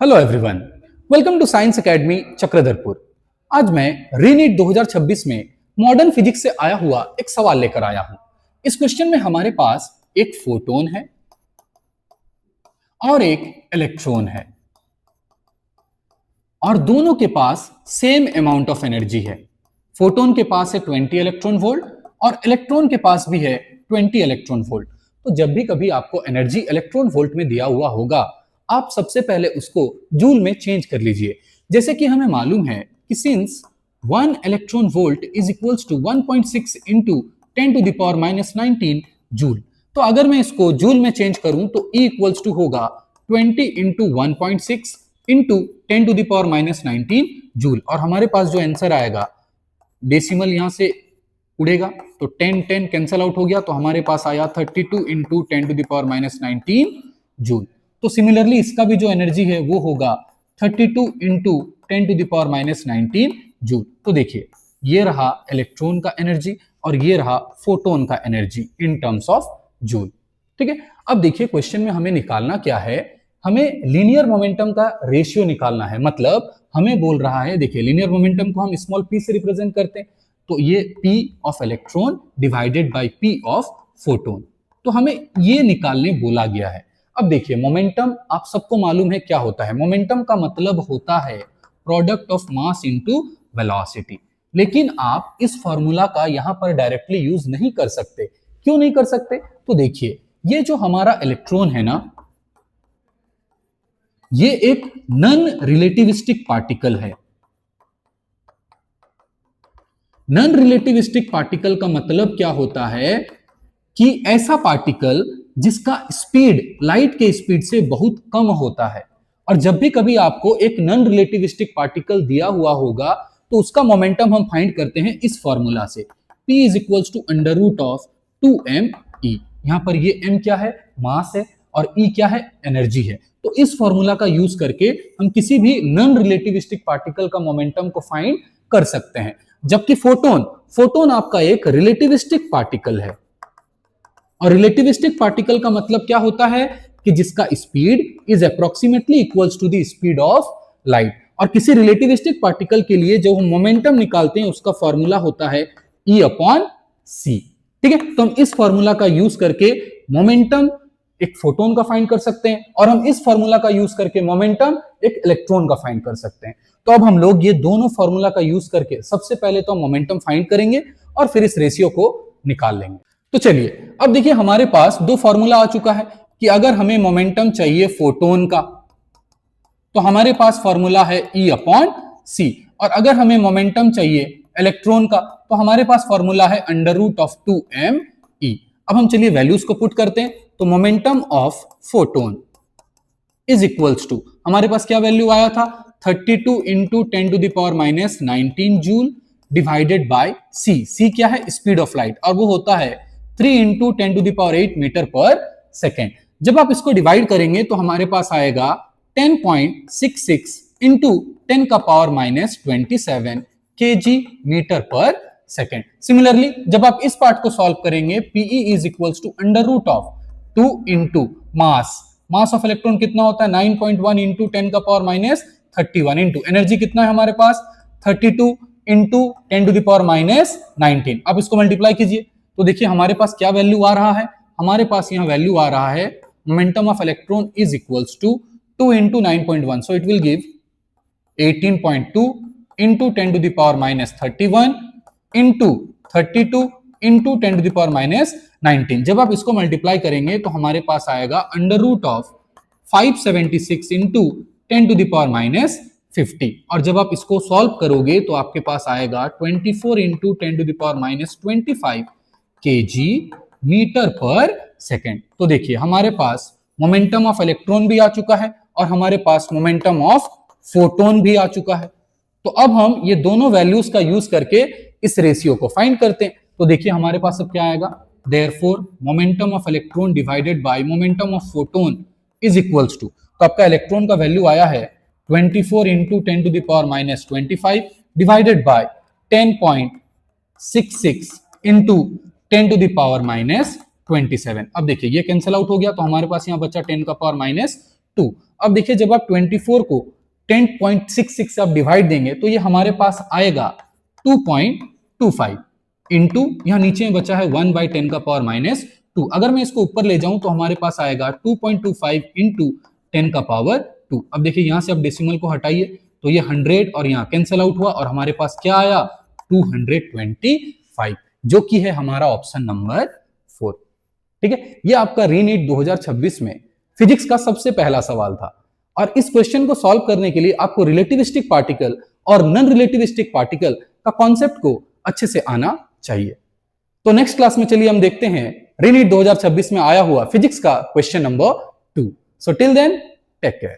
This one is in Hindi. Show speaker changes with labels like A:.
A: Hello everyone, welcome to science academy Chakradharpur. आज मैं रीनीट 2026 में मॉडर्न फिजिक्स से आया हुआ एक सवाल लेकर आया हूं। इस क्वेश्चन में हमारे पास एक फोटोन है और एक इलेक्ट्रॉन है और दोनों के पास सेम अमाउंट ऑफ एनर्जी है। फोटोन के पास है 20 इलेक्ट्रॉन वोल्ट और इलेक्ट्रॉन के पास भी है 20 इलेक्ट्रॉन वोल्ट। तो जब भी कभी आपको एनर्जी इलेक्ट्रॉन वोल्ट में दिया हुआ होगा, आप सबसे पहले उसको जूल में चेंज कर लीजिए। जैसे कि हमें मालूम है कि since 1 electron volt is equals to 1.6 into 10 to the power -19 joule. तो अगर मैं इसको जूल में चेंज करूं तो E इक्वल्स टू होगा 20 into 1.6 into 10 to the power -19 joule. और हमारे पास जो आंसर आएगा, डेसिमल यहां से उड़ेगा तो 10 कैंसल आउट हो गया, तो हमारे पास आया 32 into 10 to the power -19 joule. तो सिमिलरली इसका भी जो एनर्जी है वो होगा 32 into 10 to the power -19 joule. तो देखिए, ये रहा इलेक्ट्रॉन का एनर्जी और ये रहा फोटोन का energy in terms of joule. ठीक है, अब देखिए क्वेश्चन में हमें निकालना क्या है, हमें लीनियर मोमेंटम का रेशियो निकालना है। मतलब हमें बोल रहा है, देखिए लीनियर मोमेंटम को हम स्मॉल p से रिप्रेजेंट करते हैं, तो ये p of electron divided bye p of photon. तो हमें ये निकालने बोला गया है। अब देखिए मोमेंटम आप सबको मालूम है क्या होता है। मोमेंटम का मतलब होता है product of mass into velocity. लेकिन आप इस फॉर्मूला का यहां पर डायरेक्टली यूज नहीं कर सकते। क्यों नहीं कर सकते? तो देखिए, ये जो हमारा इलेक्ट्रॉन है ना, ये एक नॉन रिलेटिविस्टिक पार्टिकल है। नॉन रिलेटिविस्टिक पार्टिकल का मतलब क्या होता है कि ऐसा पार्टिकल जिसका स्पीड लाइट के स्पीड से बहुत कम होता है। और जब भी कभी आपको एक नॉन रिलेटिविस्टिक पार्टिकल दिया हुआ होगा तो उसका मोमेंटम हम फाइंड करते हैं इस फॉर्मूला से, P is equals to under root of 2m E। यहां पर ये m क्या है? मास है, और E क्या है? एनर्जी है। तो इस फॉर्मूला का यूज करके हम किसी भी नॉन रिलेटिविस्टिक पार्टिकल का मोमेंटम को फाइंड कर सकते हैं। जबकि फोटोन आपका एक रिलेटिविस्टिक पार्टिकल है, और रिलेटिविस्टिक पार्टिकल का मतलब क्या होता है कि जिसका speed is approximately equals to the speed of light. और किसी रिलेटिविस्टिक पार्टिकल के लिए जो हम मोमेंटम निकालते हैं उसका फॉर्मूला होता है E अपॉन C। ठीक है, तो हम इस फॉर्मूला का यूज करके मोमेंटम एक फोटोन का फाइंड कर सकते हैं, और हम इस फॉर्मूला का यूज करके मोमेंटम एक इलेक्ट्रॉन का फाइंड कर सकते हैं। तो अब हम लोग ये दोनों फॉर्मूला का यूज करके सबसे पहले तो मोमेंटम फाइंड करेंगे और फिर इस रेशियो को निकाल लेंगे। तो चलिए, अब देखिए हमारे पास दो फॉर्मूला आ चुका है कि अगर हमें मोमेंटम चाहिए फोटोन का तो हमारे पास फॉर्मूला है E अपॉन C, और अगर हमें मोमेंटम चाहिए इलेक्ट्रॉन का तो हमारे पास फॉर्मूला है under root of 2m E। अब हम चलिए वैल्यूज को पुट करते हैं। तो momentum of photon is equals to, हमारे पास क्या वैल्यू आया था? 32 into 10 to the power -19 joule divided by C क्या है? स्पीड ऑफ लाइट, और वो होता है 3 into 10 to the power 8 metre per second. जब आप इसको डिवाइड करेंगे तो हमारे पास आएगा 10.66 इंटू 10 का power -27 kg metre per second. Similarly जब आप इस पार्ट को सॉल्व करेंगे, Pe is equals to under root of 2 into mass of electron कितना होता है? 9.1 इंटू 10 का पावर -31 इंटू एनर्जी कितना है हमारे पास? 32 इंटू 10 टू द पावर -19। अब इसको मल्टीप्लाई कीजिए तो देखिए हमारे पास क्या वैल्यू आ रहा है। हमारे पास यहाँ वैल्यू आ रहा है momentum of electron is equals to 2 into 9.1, so it will give 18.2 into 10 to the power -31 into 32 into 10 to the power -19। जब आप इसको मल्टीप्लाई करेंगे तो हमारे पास आएगा under root of 576 into 10 to the power -50। और जब आप इसको सॉल्व करोगे तो आपके पास आएगा 24 into 10 to the power -25 kg metre per second. तो देखिए हमारे पास मोमेंटम ऑफ इलेक्ट्रॉन भी आ चुका है और हमारे पास मोमेंटम ऑफ फोटोन भी आ चुका है। तो अब हम ये दोनों वैल्यूज का यूज करके इस रेशियो को फाइंड करते हैं। तो देखिए हमारे पास अब क्या आएगा? Therefore momentum of electron divided by momentum of photon is equals to, तो आपका इलेक्ट्रॉन का वैल्यू आया है 24 into 10 to the power -25 divided by 10.66 into 10 to the power -27। अब देखिए ये कैंसिल आउट हो गया तो हमारे पास यहाँ बचा 10 का पावर 2। अब देखिए जब आप 24 को 10.66 से आप डिवाइड देंगे तो ये हमारे पास आएगा 2.25 इंटू यहाँ नीचे में बचा है 1/10 का पावर माइनस 2। अगर मैं इसको ऊपर ले जाऊं तो हमारे पास आएगा 2.25 इंटू 10 का पावर 2। अब देखिए यहां से आप डेसिमल को हटाइए तो ये 100 और यहाँ कैंसल आउट हुआ और हमारे पास क्या आया 225, जो कि है हमारा ऑप्शन नंबर 4। ठीक है, ये आपका रीनीट 2026 में फिजिक्स का सबसे पहला सवाल था। और इस क्वेश्चन को सॉल्व करने के लिए आपको रिलेटिविस्टिक पार्टिकल और नॉन रिलेटिविस्टिक पार्टिकल का कॉन्सेप्ट को अच्छे से आना चाहिए। तो नेक्स्ट क्लास में चलिए हम देखते हैं रीनीट 2026 में आया हुआ फिजिक्स का question number 2। So till then take care.